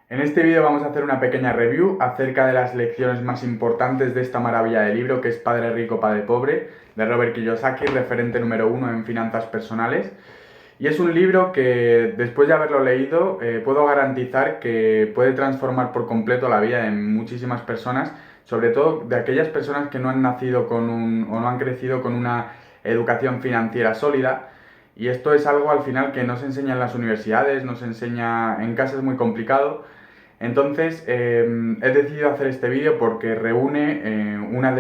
En este vídeo vamos a hacer una pequeña review acerca de las lecciones más importantes de esta maravilla de libro que es Padre Rico, Padre Pobre, de Robert Kiyosaki, referente número uno en finanzas personales. Y es un libro que, después de haberlo leído, puedo garantizar que puede transformar por completo la vida de muchísimas personas, sobre todo de aquellas personas que no han nacido o no han crecido con una educación financiera sólida. Y esto es algo al final que no se enseña en las universidades, no se enseña en casa, es muy complicado. Entonces, he decidido hacer este vídeo porque reúne unas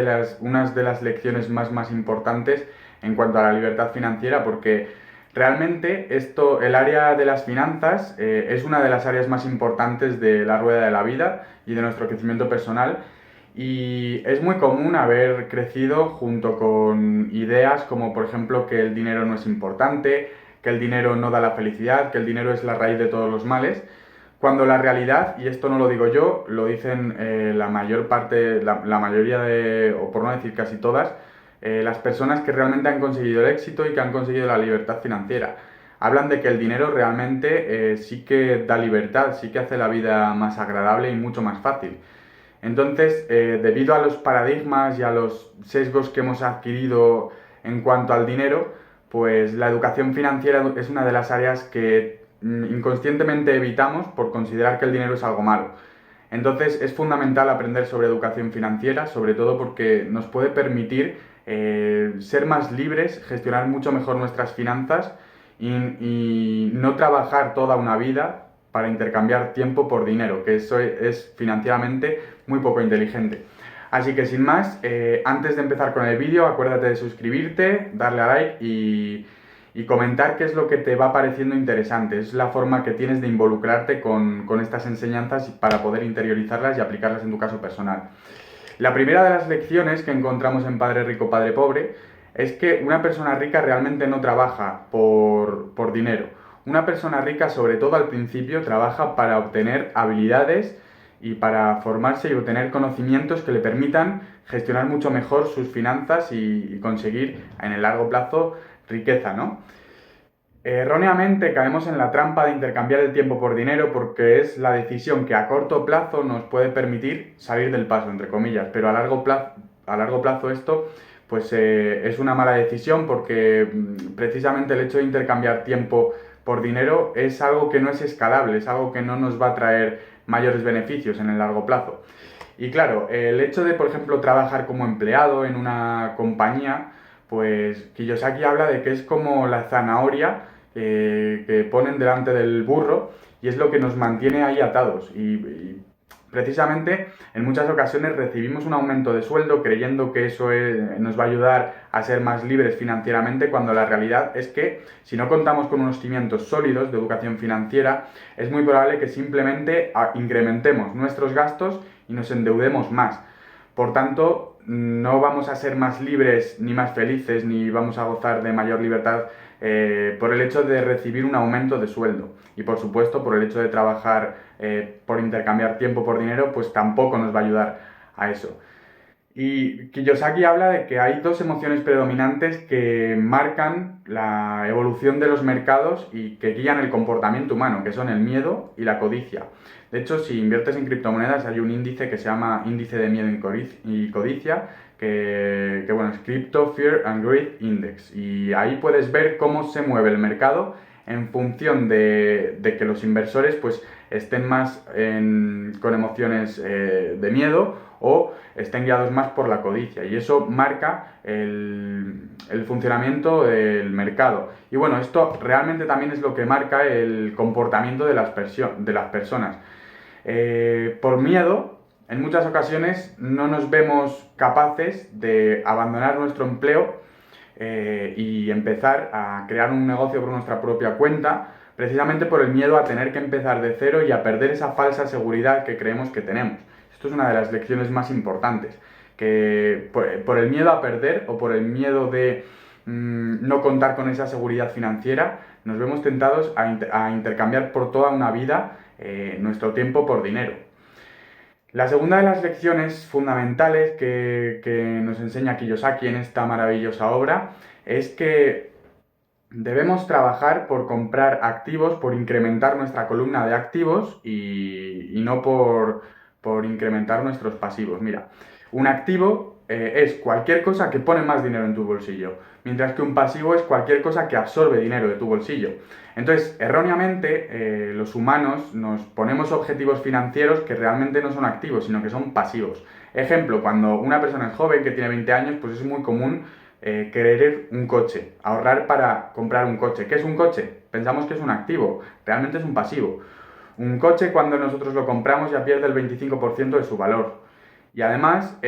de las lecciones más importantes en cuanto a la libertad financiera, porque realmente el área de las finanzas es una de las áreas más importantes de la rueda de la vida y de nuestro crecimiento personal. Y es muy común haber crecido junto con ideas como, por ejemplo, que el dinero no es importante, que el dinero no da la felicidad, que el dinero es la raíz de todos los males. Cuando la realidad, y esto no lo digo yo, lo dicen la mayor parte, la mayoría de, o por no decir casi todas, las personas que realmente han conseguido el éxito y que han conseguido la libertad financiera. Hablan de que el dinero realmente sí que da libertad, sí que hace la vida más agradable y mucho más fácil. Entonces, debido a los paradigmas y a los sesgos que hemos adquirido en cuanto al dinero, pues la educación financiera es una de las áreas que inconscientemente evitamos por considerar que el dinero es algo malo. Entonces es fundamental aprender sobre educación financiera, sobre todo porque nos puede permitir ser más libres, gestionar mucho mejor nuestras finanzas y no trabajar toda una vida para intercambiar tiempo por dinero, que eso es financieramente muy poco inteligente. Así que sin más, antes de empezar con el vídeo, acuérdate de suscribirte, darle a like y comentar qué es lo que te va pareciendo interesante. Es la forma que tienes de involucrarte con estas enseñanzas para poder interiorizarlas y aplicarlas en tu caso personal. La primera de las lecciones que encontramos en Padre Rico, Padre Pobre es que una persona rica realmente no trabaja por dinero. Una persona rica, sobre todo al principio, trabaja para obtener habilidades y para formarse y obtener conocimientos que le permitan gestionar mucho mejor sus finanzas y conseguir en el largo plazo riqueza, ¿no? Erróneamente caemos en la trampa de intercambiar el tiempo por dinero porque es la decisión que a corto plazo nos puede permitir salir del paso, entre comillas, pero a largo plazo esto pues es una mala decisión porque precisamente el hecho de intercambiar tiempo por dinero es algo que no es escalable, es algo que no nos va a traer mayores beneficios en el largo plazo. Y claro, el hecho de, por ejemplo, trabajar como empleado en una compañía, pues Kiyosaki habla de que es como la zanahoria que ponen delante del burro y es lo que nos mantiene ahí atados. Y precisamente en muchas ocasiones recibimos un aumento de sueldo creyendo que nos va a ayudar a ser más libres financieramente, cuando la realidad es que si no contamos con unos cimientos sólidos de educación financiera, es muy probable que simplemente incrementemos nuestros gastos y nos endeudemos más. Por tanto, no vamos a ser más libres ni más felices ni vamos a gozar de mayor libertad por el hecho de recibir un aumento de sueldo. Y por supuesto, por el hecho de trabajar por intercambiar tiempo por dinero, pues tampoco nos va a ayudar a eso. Y Kiyosaki habla de que hay dos emociones predominantes que marcan la evolución de los mercados y que guían el comportamiento humano, que son el miedo y la codicia. De hecho, si inviertes en criptomonedas, hay un índice que se llama índice de miedo y codicia, que bueno, es Crypto Fear and Greed Index. Y ahí puedes ver cómo se mueve el mercado en función de que los inversores pues estén más con emociones de miedo o estén guiados más por la codicia, y eso marca el funcionamiento del mercado. Y bueno, esto realmente también es lo que marca el comportamiento de de las personas. Por miedo, en muchas ocasiones no nos vemos capaces de abandonar nuestro empleo y empezar a crear un negocio por nuestra propia cuenta, precisamente por el miedo a tener que empezar de cero y a perder esa falsa seguridad que creemos que tenemos. Esto es una de las lecciones más importantes, que por el miedo a perder o por el miedo de no contar con esa seguridad financiera, nos vemos tentados a intercambiar por toda una vida nuestro tiempo por dinero. La segunda de las lecciones fundamentales que nos enseña Kiyosaki en esta maravillosa obra es que Debemos trabajar por comprar activos, por incrementar nuestra columna de activos y no por incrementar nuestros pasivos. Mira, un activo es cualquier cosa que pone más dinero en tu bolsillo, mientras que un pasivo es cualquier cosa que absorbe dinero de tu bolsillo. Entonces, erróneamente, los humanos nos ponemos objetivos financieros que realmente no son activos, sino que son pasivos. Ejemplo, cuando una persona es joven, que tiene 20 años, pues es muy común querer un coche, ahorrar para comprar un coche. ¿Qué es un coche? Pensamos que es un activo, realmente es un pasivo. Un coche, cuando nosotros lo compramos, ya pierde el 25% de su valor. Y además,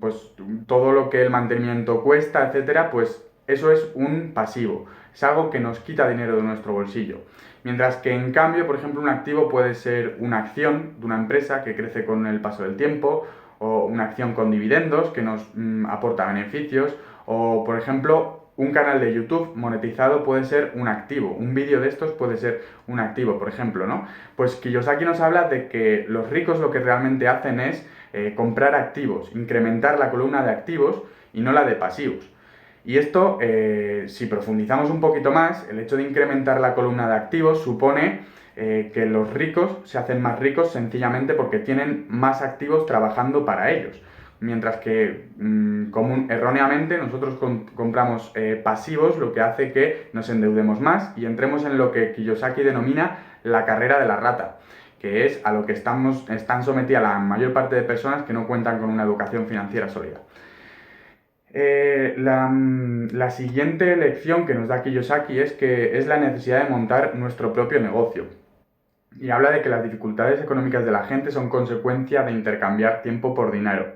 pues todo lo que el mantenimiento cuesta, etcétera, pues eso es un pasivo. Es algo que nos quita dinero de nuestro bolsillo. Mientras que en cambio, por ejemplo, un activo puede ser una acción de una empresa que crece con el paso del tiempo, o una acción con dividendos que nos aporta beneficios, o por ejemplo, un canal de YouTube monetizado puede ser un activo, un vídeo de estos puede ser un activo, por ejemplo, ¿no? Pues Kiyosaki nos habla de que los ricos lo que realmente hacen es comprar activos, incrementar la columna de activos y no la de pasivos. Y esto, si profundizamos un poquito más, el hecho de incrementar la columna de activos supone que los ricos se hacen más ricos sencillamente porque tienen más activos trabajando para ellos. Mientras que erróneamente nosotros compramos pasivos, lo que hace que nos endeudemos más y entremos en lo que Kiyosaki denomina la carrera de la rata, que es a lo que están sometidas la mayor parte de personas que no cuentan con una educación financiera sólida. La siguiente lección que nos da Kiyosaki es que es la necesidad de montar nuestro propio negocio. Y habla de que las dificultades económicas de la gente son consecuencia de intercambiar tiempo por dinero.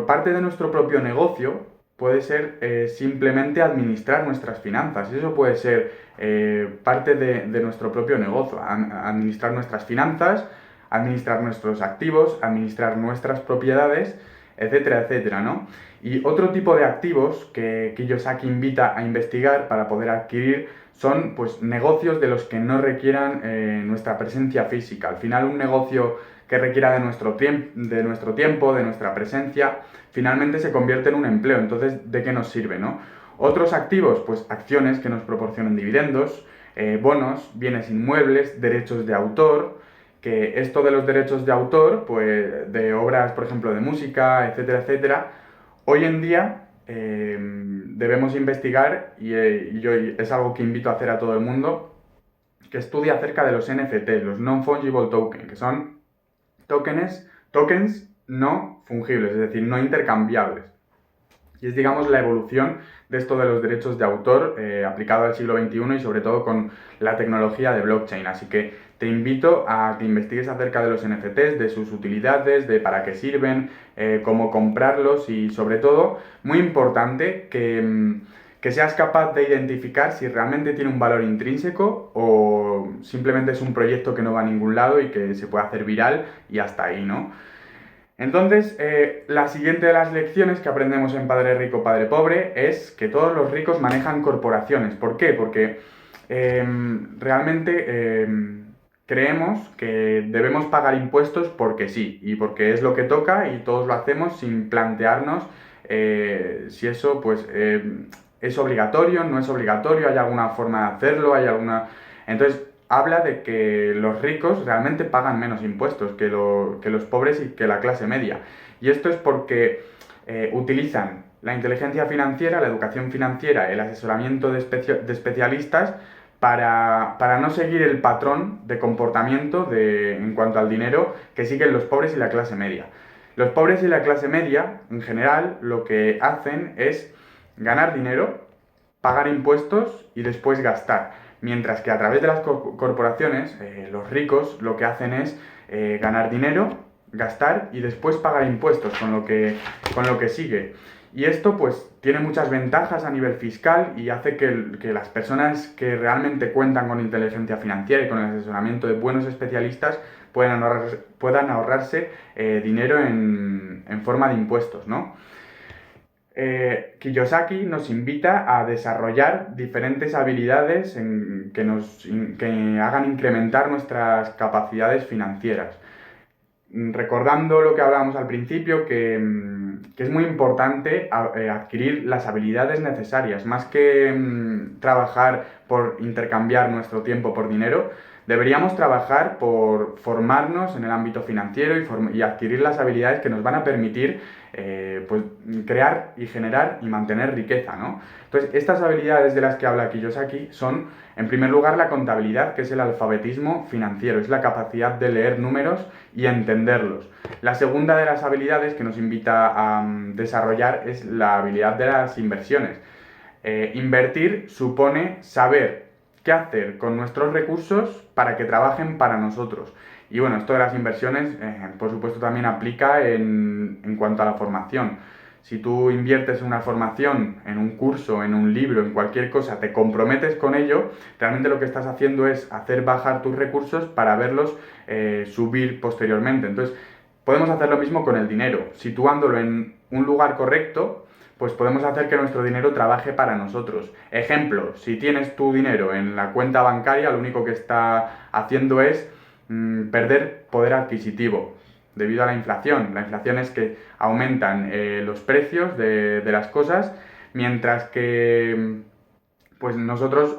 Parte de nuestro propio negocio puede ser simplemente administrar nuestras finanzas. Eso puede ser parte de nuestro propio negocio. Administrar nuestras finanzas, administrar nuestros activos, administrar nuestras propiedades, etcétera, etcétera, ¿no? Y otro tipo de activos que Kiyosaki invita a investigar para poder adquirir son pues negocios de los que no requieran nuestra presencia física. Al final un negocio que requiera de nuestro tiempo, de nuestra presencia, finalmente se convierte en un empleo. Entonces, ¿de qué nos sirve, no? Otros activos, pues acciones que nos proporcionen dividendos, bonos, bienes inmuebles, derechos de autor, que esto de los derechos de autor, pues de obras, por ejemplo, de música, etcétera, etcétera, hoy en día debemos investigar, es algo que invito a hacer a todo el mundo, que estudie acerca de los NFT, los Non-Fungible Tokens, que son tokens no fungibles, es decir, no intercambiables. Y es, digamos, la evolución de esto de los derechos de autor aplicado al siglo XXI y sobre todo con la tecnología de blockchain. Así que te invito a que investigues acerca de los NFTs, de sus utilidades, de para qué sirven, cómo comprarlos y sobre todo, muy importante, que seas capaz de identificar si realmente tiene un valor intrínseco o simplemente es un proyecto que no va a ningún lado y que se puede hacer viral y hasta ahí, ¿no? Entonces, la siguiente de las lecciones que aprendemos en Padre Rico, Padre Pobre es que todos los ricos manejan corporaciones. ¿Por qué? Porque realmente creemos que debemos pagar impuestos porque sí, y porque es lo que toca y todos lo hacemos sin plantearnos si eso pues, es obligatorio, no es obligatorio, hay alguna forma de hacerlo, hay alguna... Entonces, habla de que los ricos realmente pagan menos impuestos que los pobres y que la clase media. Y esto es porque utilizan la inteligencia financiera, la educación financiera, el asesoramiento de especialistas para no seguir el patrón de comportamiento en cuanto al dinero que siguen los pobres y la clase media. Los pobres y la clase media, en general, lo que hacen es ganar dinero, pagar impuestos y después gastar. Mientras que a través de las corporaciones, los ricos lo que hacen es ganar dinero, gastar y después pagar impuestos con lo que sigue. Y esto pues tiene muchas ventajas a nivel fiscal y hace que las personas que realmente cuentan con inteligencia financiera y con el asesoramiento de buenos especialistas puedan ahorrarse dinero en forma de impuestos, ¿no? Kiyosaki nos invita a desarrollar diferentes habilidades que hagan incrementar nuestras capacidades financieras. recordando lo que hablábamos al principio, que es muy importante adquirir las habilidades necesarias, más que trabajar por intercambiar nuestro tiempo por dinero. Deberíamos trabajar por formarnos en el ámbito financiero y adquirir las habilidades que nos van a permitir pues, crear y generar y mantener riqueza, ¿no? Entonces, estas habilidades de las que habla Kiyosaki son, en primer lugar, la contabilidad, que es el alfabetismo financiero, es la capacidad de leer números y entenderlos. La segunda de las habilidades que nos invita a desarrollar es la habilidad de las inversiones. Invertir supone saber qué hacer con nuestros recursos para que trabajen para nosotros. Y bueno, esto de las inversiones, por supuesto, también aplica en cuanto a la formación. Si tú inviertes en una formación, en un curso, en un libro, en cualquier cosa, te comprometes con ello, realmente lo que estás haciendo es hacer bajar tus recursos para verlos subir posteriormente. Entonces, podemos hacer lo mismo con el dinero. Situándolo en un lugar correcto, pues podemos hacer que nuestro dinero trabaje para nosotros. Ejemplo, si tienes tu dinero en la cuenta bancaria, lo único que está haciendo es perder poder adquisitivo debido a la inflación. La inflación es que aumentan los precios de las cosas, mientras que pues nosotros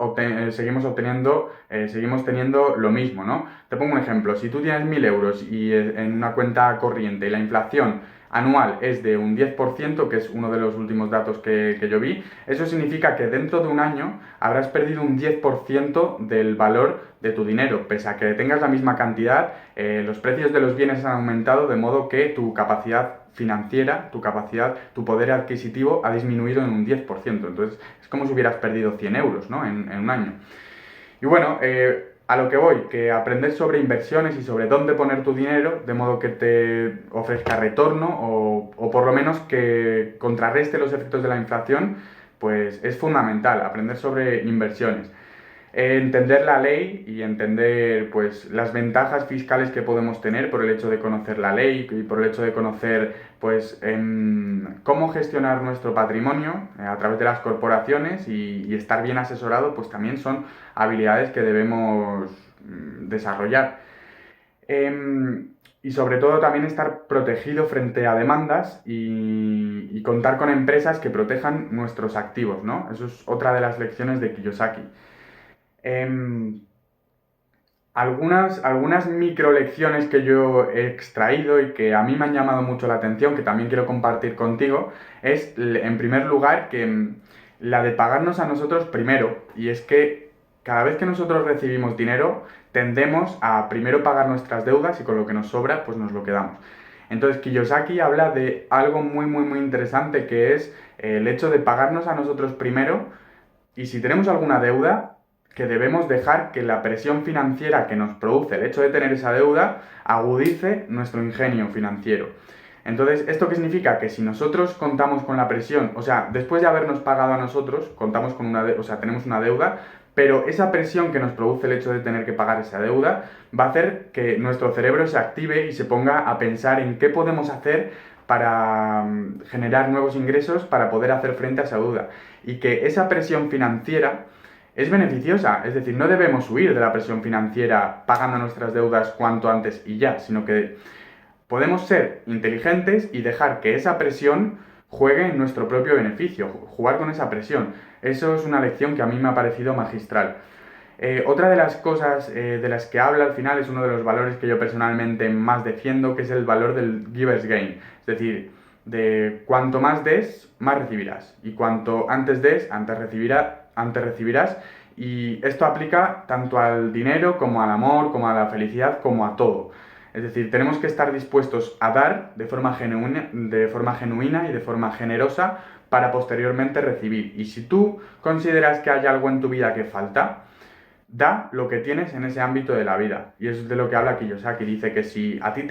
seguimos teniendo lo mismo, ¿no? Te pongo un ejemplo, si tú tienes 1.000 euros y en una cuenta corriente y la inflación anual es de un 10%, que es uno de los últimos datos que yo vi, eso significa que dentro de un año habrás perdido un 10% del valor de tu dinero. Pese a que tengas la misma cantidad, los precios de los bienes han aumentado, de modo que tu capacidad financiera, tu poder adquisitivo ha disminuido en un 10%. Entonces es como si hubieras perdido 100 euros, ¿no? en un año. Y bueno, a lo que voy, que aprender sobre inversiones y sobre dónde poner tu dinero, de modo que te ofrezca retorno o por lo menos que contrarreste los efectos de la inflación, pues es fundamental aprender sobre inversiones. Entender la ley y entender pues las ventajas fiscales que podemos tener por el hecho de conocer la ley y por el hecho de conocer pues cómo gestionar nuestro patrimonio a través de las corporaciones y estar bien asesorado, pues también son habilidades que debemos desarrollar. Y sobre todo también estar protegido frente a demandas y contar con empresas que protejan nuestros activos, ¿no? Eso es otra de las lecciones de Kiyosaki. Em, algunas microlecciones que yo he extraído y que a mí me han llamado mucho la atención, que también quiero compartir contigo, es en primer lugar la de pagarnos a nosotros primero. Y es que cada vez que nosotros recibimos dinero, tendemos a primero pagar nuestras deudas y con lo que nos sobra, pues nos lo quedamos. Entonces, Kiyosaki habla de algo muy, muy, muy interesante, que es el hecho de pagarnos a nosotros primero, y si tenemos alguna deuda, que debemos dejar que la presión financiera que nos produce el hecho de tener esa deuda agudice nuestro ingenio financiero. Entonces, ¿esto qué significa? Que si nosotros contamos con la presión, o sea, después de habernos pagado a nosotros, contamos con tenemos una deuda, pero esa presión que nos produce el hecho de tener que pagar esa deuda va a hacer que nuestro cerebro se active y se ponga a pensar en qué podemos hacer para generar nuevos ingresos para poder hacer frente a esa deuda. Y que esa presión financiera es beneficiosa, es decir, no debemos huir de la presión financiera pagando nuestras deudas cuanto antes y ya, sino que podemos ser inteligentes y dejar que esa presión juegue en nuestro propio beneficio, jugar con esa presión. Eso es una lección que a mí me ha parecido magistral. Otra de las cosas de las que habla al final es uno de los valores que yo personalmente más defiendo, que es el valor del giver's gain. Es decir, de cuanto más des, más recibirás. Y cuanto antes des, antes recibirás. Y esto aplica tanto al dinero como al amor, como a la felicidad, como a todo. Es decir, tenemos que estar dispuestos a dar de forma genuina y de forma generosa para posteriormente recibir. Y si tú consideras que hay algo en tu vida que falta, da lo que tienes en ese ámbito de la vida. Y es de lo que habla Kiyosaki. Dice que si a ti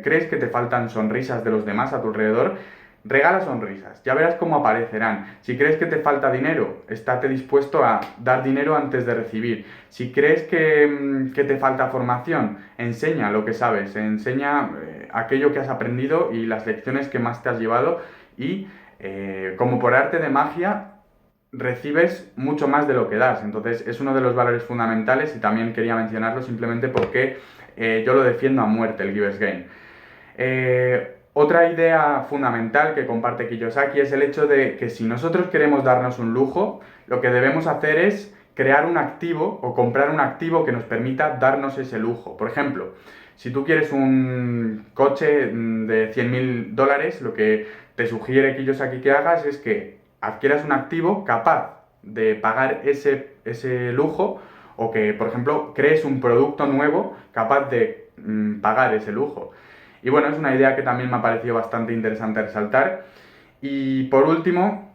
crees que te faltan sonrisas de los demás a tu alrededor, regala sonrisas. Ya verás cómo aparecerán. Si crees que te falta dinero, estate dispuesto a dar dinero antes de recibir. Si crees que te falta formación, enseña lo que sabes. Enseña aquello que has aprendido y las lecciones que más te has llevado. Y como por arte de magia, recibes mucho más de lo que das. Entonces es uno de los valores fundamentales y también quería mencionarlo simplemente porque yo lo defiendo a muerte, el giver's gain. Otra idea fundamental que comparte Kiyosaki es el hecho de que si nosotros queremos darnos un lujo, lo que debemos hacer es crear un activo o comprar un activo que nos permita darnos ese lujo. Por ejemplo, si tú quieres un coche de 100.000 dólares, lo que te sugiere Kiyosaki que hagas es que adquieras un activo capaz de pagar ese lujo, o que, por ejemplo, crees un producto nuevo capaz de pagar ese lujo. Y bueno, es una idea que también me ha parecido bastante interesante resaltar. Y por último,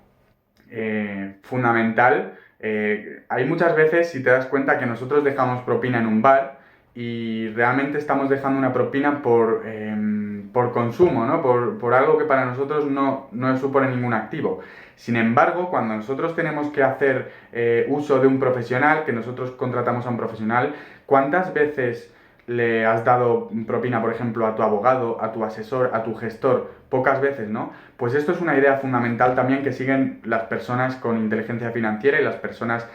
fundamental, hay muchas veces, si te das cuenta, que nosotros dejamos propina en un bar y realmente estamos dejando una propina por consumo, ¿no? Por algo que para nosotros no supone ningún activo. Sin embargo, cuando nosotros tenemos que hacer uso de un profesional, que nosotros contratamos a un profesional, ¿cuántas veces le has dado propina, por ejemplo, a tu abogado, a tu asesor, a tu gestor? Pocas veces, ¿no? Pues esto es una idea fundamental también que siguen las personas con inteligencia financiera y las personas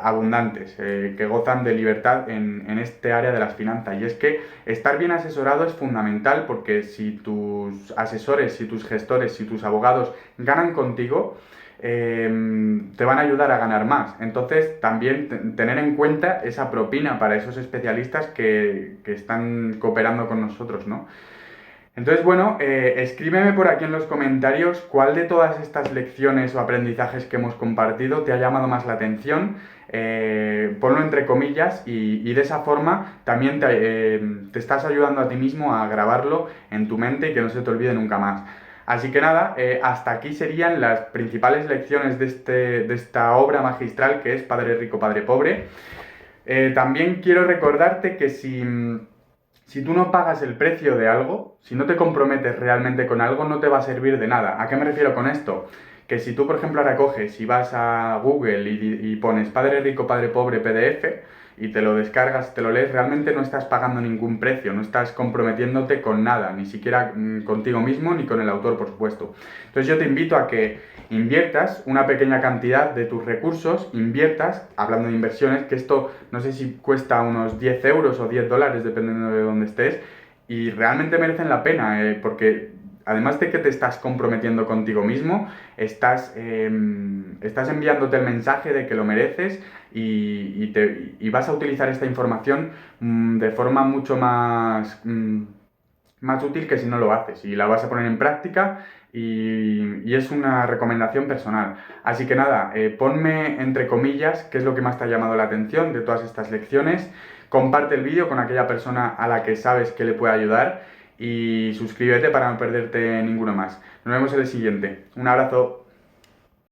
abundantes, que gozan de libertad en este área de las finanzas. Y es que estar bien asesorado es fundamental, porque si tus asesores, si tus gestores, si tus abogados ganan contigo, te van a ayudar a ganar más. Entonces, también tener en cuenta esa propina para esos especialistas que están cooperando con nosotros, ¿no? Entonces, bueno, escríbeme por aquí en los comentarios cuál de todas estas lecciones o aprendizajes que hemos compartido te ha llamado más la atención. Ponlo entre comillas y de esa forma también te estás ayudando a ti mismo a grabarlo en tu mente y que no se te olvide nunca más. Así que nada, hasta aquí serían las principales lecciones de esta obra magistral que es Padre Rico, Padre Pobre. También quiero recordarte que si tú no pagas el precio de algo, si no te comprometes realmente con algo, no te va a servir de nada. ¿A qué me refiero con esto? Que si tú, por ejemplo, ahora coges y vas a Google y pones Padre Rico, Padre Pobre PDF y te lo descargas, te lo lees, realmente no estás pagando ningún precio, no estás comprometiéndote con nada, ni siquiera contigo mismo ni con el autor, por supuesto. Entonces yo te invito a que inviertas una pequeña cantidad de tus recursos, inviertas, hablando de inversiones, que esto no sé si cuesta unos 10 euros o 10 dólares, dependiendo de dónde estés, y realmente merecen la pena, porque además de que te estás comprometiendo contigo mismo, estás enviándote el mensaje de que lo mereces y vas a utilizar esta información de forma mucho más útil que si no lo haces, y la vas a poner en práctica y es una recomendación personal. Así que nada, ponme entre comillas qué es lo que más te ha llamado la atención de todas estas lecciones, comparte el vídeo con aquella persona a la que sabes que le puede ayudar y suscríbete para no perderte ninguno más. Nos vemos en el siguiente. Un abrazo.